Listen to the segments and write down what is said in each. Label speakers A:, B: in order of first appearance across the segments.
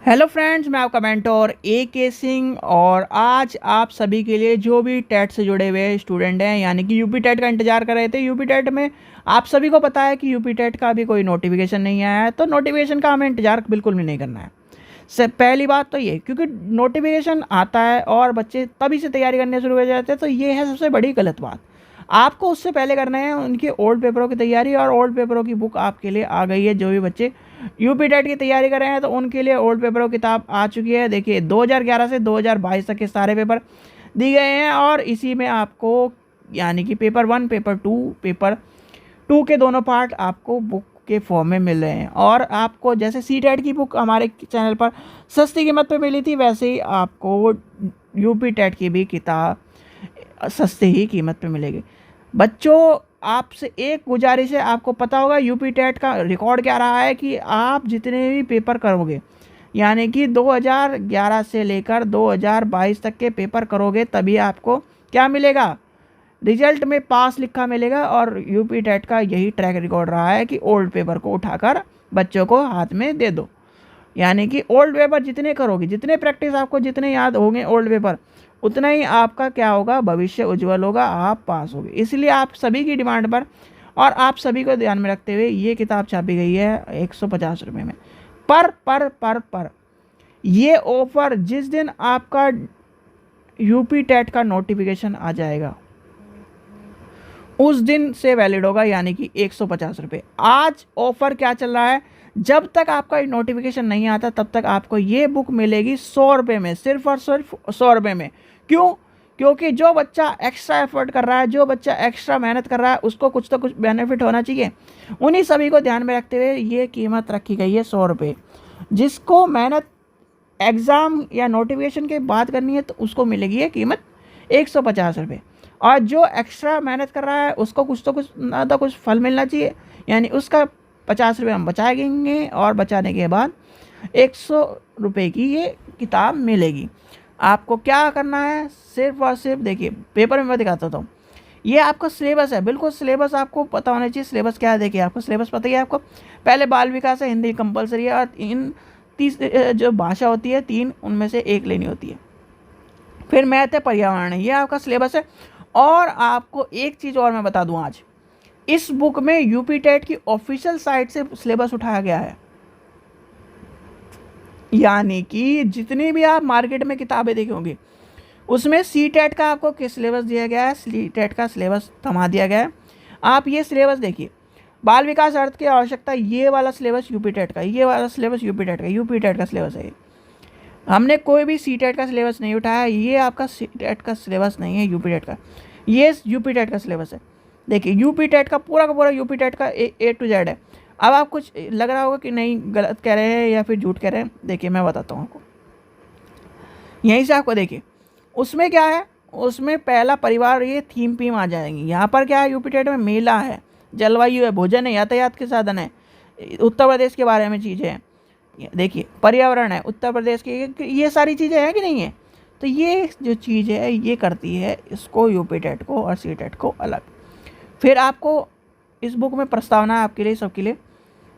A: Hello friends, मैं आपका mentor के सिंह। और आज आप सभी के लिए जो भी टेट से जुड़े हुए स्टूडेंट हैं, यानी कि यूपी टेट का इंतजार कर रहे थे। यूपी टेट में आप सभी को पता है कि यूपी टेट का अभी कोई नोटिफिकेशन नहीं आया है, तो नोटिफिकेशन का हमें इंतजार बिल्कुल भी नहीं करना है। पहली बात तो ये, क्योंकि नोटिफिकेशन आता है और बच्चे तभी से तैयारी करने शुरू हो जाते हैं, तो ये है सबसे बड़ी गलत बात। आपको उससे पहले करना है उनके ओल्ड पेपरों की तैयारी, और ओल्ड पेपरों की बुक आपके लिए आ गई है। जो भी बच्चे यूपी टेट की तैयारी कर रहे हैं तो उनके लिए ओल्ड पेपरों की किताब आ चुकी है। देखिए 2011 से 2022 तक के सारे पेपर दिए गए हैं, और इसी में आपको यानी कि पेपर टू के दोनों पार्ट आपको बुक के फॉर्म में मिल रहे हैं। और आपको जैसे सी टेट की बुक हमारे चैनल पर सस्ती कीमत पे मिली थी, वैसे ही आपको यूपी टेट की भी किताब सस्ती ही कीमत पे मिलेगी। बच्चों, आपसे एक गुजारिश है, आपको पता होगा यूपी टेट का रिकॉर्ड क्या रहा है कि आप जितने भी पेपर करोगे, यानी कि 2011 से लेकर 2022 तक के पेपर करोगे, तभी आपको क्या मिलेगा, रिजल्ट में पास लिखा मिलेगा। और यूपी टेट का यही ट्रैक रिकॉर्ड रहा है कि ओल्ड पेपर को उठाकर बच्चों को हाथ में दे दो। यानी कि ओल्ड पेपर जितने करोगे, जितने प्रैक्टिस आपको जितने याद होंगे ओल्ड पेपर, उतना ही आपका क्या होगा, भविष्य उज्जवल होगा, आप पास होगे। इसलिए आप सभी की डिमांड पर और आप सभी को ध्यान में रखते हुए ये किताब छापी गई है 150 रुपये में। पर ये ऑफर जिस दिन आपका यूपी टेट का नोटिफिकेशन आ जाएगा उस दिन से वैलिड होगा, यानी कि 150 रुपये। आज ऑफर क्या चल रहा है, जब तक आपका नोटिफिकेशन नहीं आता तब तक आपको ये बुक मिलेगी 100 रुपये में, सिर्फ और सिर्फ 100 रुपये में। क्यों? क्योंकि जो बच्चा एक्स्ट्रा एफर्ट कर रहा है, जो बच्चा एक्स्ट्रा मेहनत कर रहा है, उसको कुछ तो कुछ बेनिफिट होना चाहिए। उन्हीं सभी को ध्यान में रखते हुए ये कीमत रखी गई है 100 रुपये। जिसको मेहनत एग्ज़ाम या नोटिफिकेशन के बाद करनी है तो उसको मिलेगी ये कीमत 150 रुपये। और जो एक्स्ट्रा मेहनत कर रहा है उसको कुछ तो कुछ ना तो कुछ फल मिलना चाहिए, यानी उसका 50 रुपये हम बचाएंगे, और बचाने के बाद 100 रुपये की ये किताब मिलेगी। आपको क्या करना है, सिर्फ और सिर्फ देखिए, पेपर में मैं दिखाता हूँ। ये आपका सिलेबस है, बिल्कुल सिलेबस आपको पता होना चाहिए। सिलेबस क्या है, देखिए आपको सिलेबस पता ही है। आपको पहले बाल विकास है, हिंदी कंपलसरी है, और इन 30 जो भाषा होती है 3, उनमें से एक लेनी होती है। फिर मैथ है, पर्यावरण है, ये आपका सिलेबस है। और आपको एक चीज़ और मैं बता दूं, आज इस बुक में यूपी टेट की ऑफिशियल साइट से सिलेबस उठाया गया है। यानी कि जितनी भी आप मार्केट में किताबें देखे होंगे उसमें सी टेट का आपको सिलेबस दिया गया है, सी टेट का सिलेबस थमा दिया गया है। आप ये सिलेबस देखिए, बाल विकास अर्थ की आवश्यकता, ये वाला सिलेबस यूपी टेट का, ये वाला सिलेबस यूपी टेट का सिलेबस है। हमने कोई भी सी टेट का सिलेबस नहीं उठाया, ये आपका सी टेट का सिलेबस नहीं है, यूपी टेट का, ये यूपी टेट का सिलेबस है। देखिए यूपी टेट का पूरा यूपी टेट का ए टू जेड है। अब आप कुछ लग रहा होगा कि नहीं गलत कह रहे हैं या फिर झूठ कह रहे हैं, देखिए मैं बताता हूँ आपको। यहीं से आपको देखिए उसमें क्या है, उसमें पहला परिवार, ये थीम आ जाएंगी। यहाँ पर क्या है, यूपी टेट में मेला है, जलवायु है, भोजन है, यातायात के साधन है, उत्तर प्रदेश के बारे में चीज़ें हैं। देखिए पर्यावरण है, उत्तर प्रदेश की, ये सारी चीज़ें हैं कि नहीं है। तो ये जो चीज़ है ये करती है इसको, यूपी टेट को और सी टेट को अलग। फिर आपको इस बुक में प्रस्तावना है आपके लिए, सबके लिए,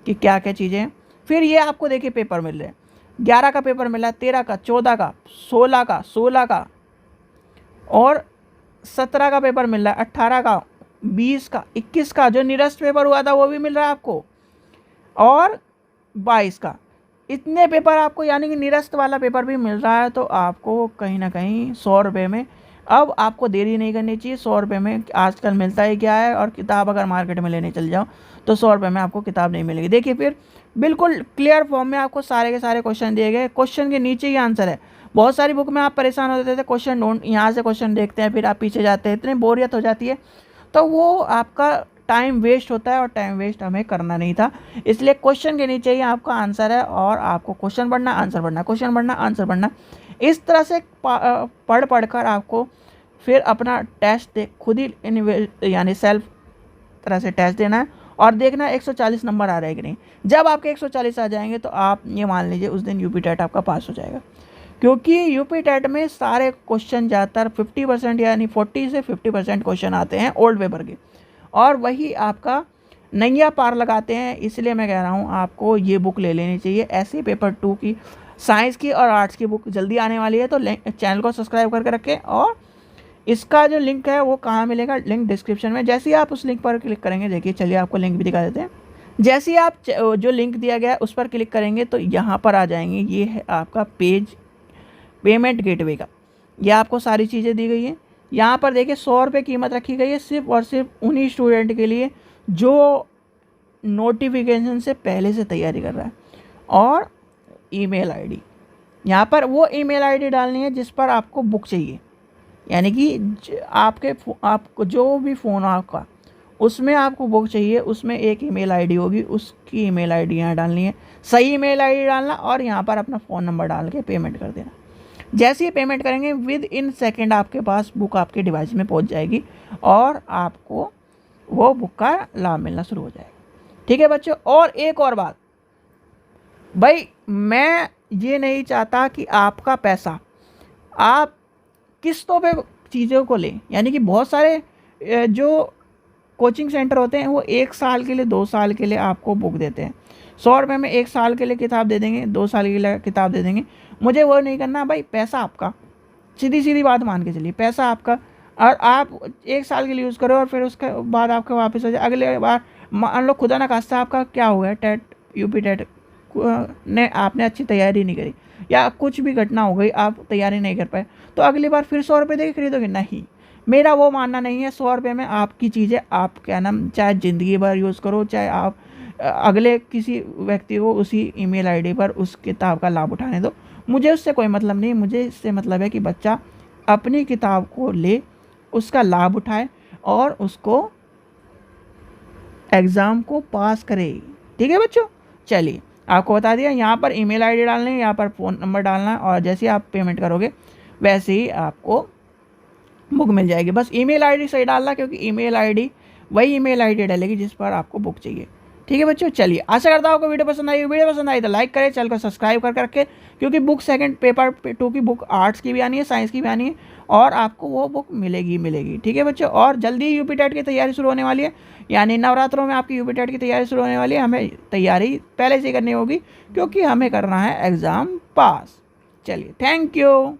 A: कि क्या क्या चीज़ें हैं। फिर ये आपको देखिए पेपर मिल रहे हैं, 11 का पेपर मिला, 13 का, 14 का, 16 का, और 17 का पेपर मिल रहा है, 18 का, 20 का, 21 का, जो निरस्त पेपर हुआ था वो भी मिल रहा है आपको, और 22 का। इतने पेपर आपको, यानी कि निरस्त वाला पेपर भी मिल रहा है। तो आपको कहीं ना कहीं 100 रुपये में, अब आपको देरी नहीं करनी चाहिए। 100 रुपये में आजकल मिलता ही क्या है, और किताब अगर मार्केट में लेने चल जाओ तो 100 रुपये में आपको किताब नहीं मिलेगी। देखिए फिर बिल्कुल क्लियर फॉर्म में आपको सारे के सारे क्वेश्चन दिए गए, क्वेश्चन के नीचे ही आंसर है। बहुत सारी बुक में आप परेशान होते थे, क्वेश्चन ढूंढ, यहाँ से क्वेश्चन देखते हैं फिर आप पीछे जाते हैं, इतनी बोरियत हो जाती है, तो वो आपका टाइम वेस्ट होता है, और टाइम वेस्ट हमें करना नहीं था। इसलिए क्वेश्चन के नीचे ही आपका आंसर है, और आपको क्वेश्चन पढ़ना, आंसर पढ़ना, क्वेश्चन पढ़ना, आंसर पढ़ना, इस तरह से पढ़ कर आपको फिर अपना टेस्ट दे, खुद ही यानी सेल्फ तरह से टेस्ट देना है, और देखना 140 नंबर आ रहे हैं कि नहीं। जब आपके 140 आ जाएंगे तो आप ये मान लीजिए उस दिन यूपी टेट आपका पास हो जाएगा। क्योंकि यूपी टेट में सारे क्वेश्चन ज़्यादातर 50% यानी 40 से 50% क्वेश्चन आते हैं ओल्ड पेपर के, और वही आपका नैया पार लगाते हैं। इसलिए मैं कह रहा हूँ आपको ये बुक ले लेनी चाहिए। ऐसे पेपर 2 की साइंस की और आर्ट्स की बुक जल्दी आने वाली है, तो चैनल को सब्सक्राइब करके रखें। और इसका जो लिंक है वो कहाँ मिलेगा, लिंक डिस्क्रिप्शन में। जैसे ही आप उस लिंक पर क्लिक करेंगे, देखिए चलिए आपको लिंक भी दिखा देते हैं। जैसे ही आप जो लिंक दिया गया है उस पर क्लिक करेंगे तो यहाँ पर आ जाएंगे, ये है आपका पेज पेमेंट गेटवे का। ये आपको सारी चीज़ें दी गई हैं। यहाँ पर देखिए 100 रुपये कीमत रखी गई है सिर्फ और सिर्फ उन्हीं स्टूडेंट के लिए जो नोटिफिकेशन से पहले से तैयारी कर रहा है। और ईमेल आईडी, यहाँ पर वो ईमेल आईडी डालनी है जिस पर आपको बुक चाहिए, यानी कि आपको जो भी फ़ोन आपका उसमें आपको बुक चाहिए, उसमें एक ईमेल आईडी होगी, उसकी ईमेल आईडी यहाँ डालनी है। सही ईमेल आईडी डालना और यहाँ पर अपना फ़ोन नंबर डाल के पेमेंट कर देना। जैसे ही पेमेंट करेंगे विद इन सेकेंड आपके पास बुक आपके डिवाइस में पहुँच जाएगी और आपको वो बुक का लाभ मिलना शुरू हो जाएगा। ठीक है बच्चों। और एक और बात भाई, मैं ये नहीं चाहता कि आपका पैसा आप किस्तों पे चीज़ों को लें, यानी कि बहुत सारे जो कोचिंग सेंटर होते हैं वो 1 साल के लिए 2 साल के लिए आपको बुक देते हैं। 100 रुपये में 1 साल के लिए किताब दे देंगे, 2 साल के लिए किताब दे देंगे। मुझे वो नहीं करना भाई, पैसा आपका, सीधी सीधी बात मान के चलिए, पैसा आपका, और आप 1 साल के लिए यूज़ करो और फिर उसके बाद आपका वापस हो जाए। अगले बार मान लो खुदा ना खास्ता आपका क्या हो गया, टेट यूपी टेट ने आपने अच्छी तैयारी नहीं करी या कुछ भी घटना हो गई, आप तैयारी नहीं कर पाए, तो अगली बार फिर 100 रुपये दे के खरीदोगे? नहीं, मेरा वो मानना नहीं है। 100 रुपये में आपकी चीज़ें आप क्या नाम चाहे ज़िंदगी भर यूज़ करो, चाहे आप अगले किसी व्यक्ति को उसी ईमेल आईडी पर उस किताब का लाभ उठाने दो। मुझे उससे कोई मतलब नहीं, मुझे इससे मतलब है कि बच्चा अपनी किताब को ले, उसका लाभ उठाए और उसको एग्ज़ाम को पास करे। ठीक है बच्चों, चलिए आपको बता दिया, यहाँ पर ईमेल आईडी डालनी है, यहाँ पर फ़ोन नंबर डालना है, और जैसे ही आप पेमेंट करोगे वैसे ही आपको बुक मिल जाएगी। बस ईमेल आईडी सही डालना, क्योंकि ईमेल आईडी वही ईमेल आईडी डालेगी जिस पर आपको बुक चाहिए। ठीक है बच्चों, चलिए आशा करता हूँ आपको वीडियो पसंद आई। वीडियो पसंद आई तो लाइक करें, चैनल को सब्सक्राइब कर करके, क्योंकि बुक सेकंड पेपर 2 की बुक आर्ट्स की भी आनी है, साइंस की भी आनी है, और आपको वो बुक मिलेगी। ठीक है बच्चों, और जल्दी यूपी टेट की तैयारी शुरू होने वाली है, यानी नवरात्रों में आपकी यूपी टेट की तैयारी शुरू होने वाली है। हमें तैयारी पहले से करनी होगी क्योंकि हमें करना है एग्ज़ाम पास। चलिए, थैंक यू।